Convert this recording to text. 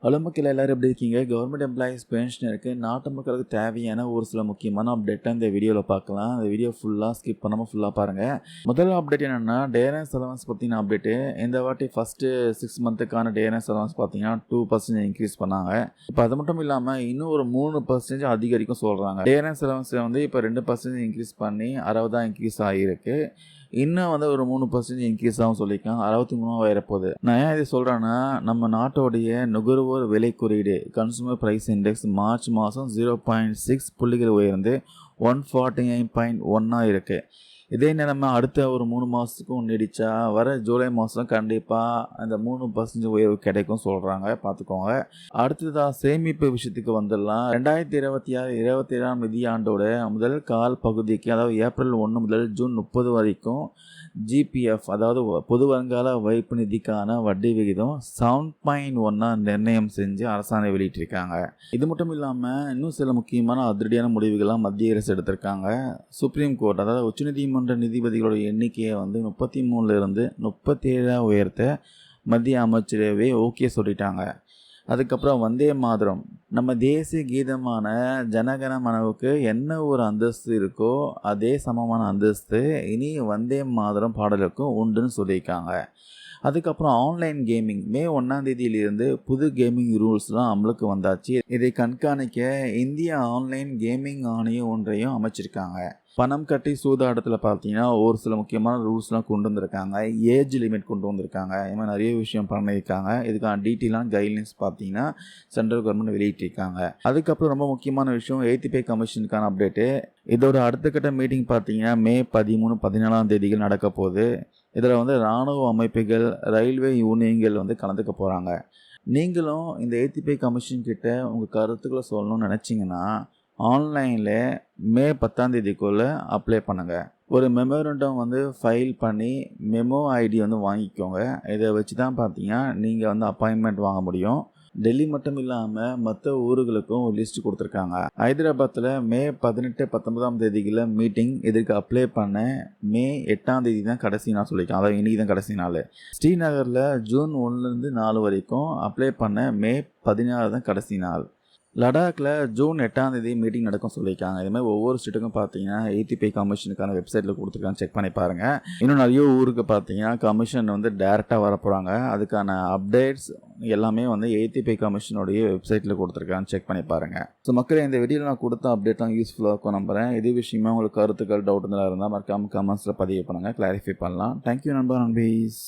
Hello மக்கள் எல்லாரும் எப்படி இருக்கீங்க? கவர்மெண்ட் எம்ப்ளாயீஸ் பென்ஷனருக்கு நாட்டு மக்களுக்கு தேவையான ஒரு சில முக்கியமான அப்டேட்டை இந்த வீடியோவில் பார்க்கலாம். இந்த வீடியோ ஃபுல்லாக ஸ்கிப் பண்ணாமல் ஃபுல்லாக பாருங்கள். முதல் அப்டேட் என்னென்னா டேரன்ஸ் அலவன்ஸ் பற்றின அப்டேட்டு. இந்த வாட்டி ஃபஸ்ட்டு 6 மந்த்துக்கான டேரன்ஸ் அலவன்ஸ் பார்த்தீங்கன்னா 2% இன்க்ரீஸ் பண்ணாங்க. இப்போ அது மட்டும் இல்லாமல் இன்னும் ஒரு 3% அதிகரிக்கும் சொல்கிறாங்க. டேரன்ஸ் அலவன்ஸை வந்து இப்போ 2% இன்க்ரீஸ் பண்ணி 60 இன்க்ரீஸ் ஆகியிருக்கு. இன்னும் வந்து ஒரு 3% இன்க்ரீஸ் ஆகும் சொல்லியிருக்காங்க. 63 போகுது. நான் ஏன் இதை சொல்கிறேன்னா, நம்ம நாட்டோடைய நுகர்வோர் விலை குறியீடு கன்சூமர் ப்ரைஸ் இண்டெக்ஸ் மார்ச் மாதம் 0.6 புள்ளிகள் உயர்ந்து 149.1 இருக்குது. இதே நிலைமை அடுத்த ஒரு 3 மாதத்துக்கும் நீடிச்சா வர ஜூலை மாதம் கண்டிப்பாக அந்த 3% உயர்வு கிடைக்கும் சொல்கிறாங்க. பார்த்துக்கோங்க. அடுத்ததாக சேமிப்பு விஷயத்துக்கு வந்துடலாம். 2026-27 நிதியாண்டோட முதல் கால் பகுதிக்கு, அதாவது ஏப்ரல் 1 முதல் ஜூன் 30 வரைக்கும் ஜிபிஎஃப் அதாவது பொது வருங்கால வைப்பு நிதிக்கான வட்டி விகிதம் 7.1 நிர்ணயம் செஞ்சு அரசாணை வெளியிட்டிருக்காங்க. இது மட்டும் இல்லாமல் இன்னும் சில முக்கியமான அதிரடியான முடிவுகளாக மத்திய அரசு எடுத்திருக்காங்க. சுப்ரீம் கோர்ட் அதாவது உச்சநீதிமன்ற நீதிபதிகளோட எண்ணிக்கையை வந்து 33 37 உயர்த்த மத்திய அமைச்சரவை ஓகே சொல்லிட்டாங்க. அதுக்கப்புறம் வந்தே மாதரம் நம்ம தேசிய கீதமான ஜனகன மனவுக்கு என்ன ஒரு அந்தஸ்து இருக்கோ அதே சமமான அந்தஸ்து இனி வந்தே மாதரம் பாடலுக்கும் உண்டுன்னு சொல்லியிருக்காங்க. அதுக்கப்புறம் ஆன்லைன் கேமிங் மே 1 புது கேமிங் ரூல்ஸ்லாம் அமலுக்கு வந்தாச்சு. இதை கண்காணிக்க இந்திய ஆன்லைன் கேமிங் ஆணையம் ஒன்றையும் அமைச்சிருக்காங்க. பணம் கட்டி சூதாட்டத்தில் பார்த்தீங்கன்னா ஒரு சில முக்கியமான ரூல்ஸ்லாம் கொண்டு வந்திருக்காங்க. ஏஜ் லிமிட் கொண்டு வந்திருக்காங்க. இது மாதிரி நிறைய விஷயம் பண்ணியிருக்காங்க. இதுக்கான டீட்டெயிலான கைட்லைன்ஸ் பார்த்தீங்கன்னா சென்ட்ரல் கவர்மெண்ட் வெளியிட்டிருக்காங்க. அதுக்கப்புறம் ரொம்ப முக்கியமான விஷயம் 8th பே கமிஷனுக்கான அப்டேட்டு. இதோட அடுத்த கட்ட மீட்டிங் பார்த்தீங்கன்னா மே 13-14 நடக்க போகுது. இதில் வந்து இராணுவ அமைப்புகள், ரயில்வே யூனியன்கள் வந்து கலந்துக்க போகிறாங்க. நீங்களும் இந்த 8th பே கமிஷன் கிட்ட உங்கள் கருத்துக்களை சொல்லணும்னு நினச்சிங்கன்னா ஆன்லைனில் மே 10 அப்ளை பண்ணுங்கள். ஒரு மெமோரண்டம் வந்து ஃபைல் பண்ணி மெமோ ஐடி வந்து வாங்கிக்கோங்க. இதை வச்சு தான் பார்த்தீங்கன்னா நீங்கள் வந்து அப்பாயின்மெண்ட் வாங்க முடியும். டெல்லி மட்டும் இல்லாமல் மற்ற ஊர்களுக்கும் ஒரு லிஸ்ட் கொடுத்துருக்காங்க. ஹைதராபாத்தில் மே 18-19 மீட்டிங். இதற்கு அப்ளை பண்ண மே 8 தான் கடைசி நாள் சொல்லியிருக்காங்க. அதாவது இன்றைக்கி தான் கடைசி நாள். ஸ்ரீநகரில் ஜூன் 1 4 வரைக்கும் அப்ளை பண்ண மே 16 தான் கடைசி நாள். லடாக்கில் ஜூன் 8 மீட்டிங் நடக்கும் சொல்லியிருக்காங்க. இதுமாதிரி ஒவ்வொரு ஸ்டேட்டுக்கும் பார்த்தீங்கன்னா 8th பே கமிஷனுக்கான வெப்சைட்டில் கொடுத்துருக்காங்க. செக் பண்ணி பாருங்கள். இன்னும் நிறைய ஊருக்கு பார்த்தீங்கன்னா கமிஷன் வந்து டேரெக்டாக வரப்போகிறாங்க. அதுக்கான அப்டேட்ஸ் எல்லாமே வந்து 8th பே கமிஷனுடைய வெப்சைட்டில் கொடுத்துருக்காங்க. செக் பண்ணி பாருங்கள். ஸோ மக்களே, இந்த வீடியோவில் நான் கொடுத்த அப்டேட்லாம் யூஸ்ஃபுல்லாக இருக்கும் நம்புகிறேன். இதே விஷயமா உங்களுக்கு கருத்துக்கள் டவுட் இருந்தால் மறக்காமல் கமெண்ட்ஸில் பதிவு பண்ணுங்கள். கிளாரிஃபை பண்ணலாம். தேங்க்யூ நண்பா நண்பீஸ்.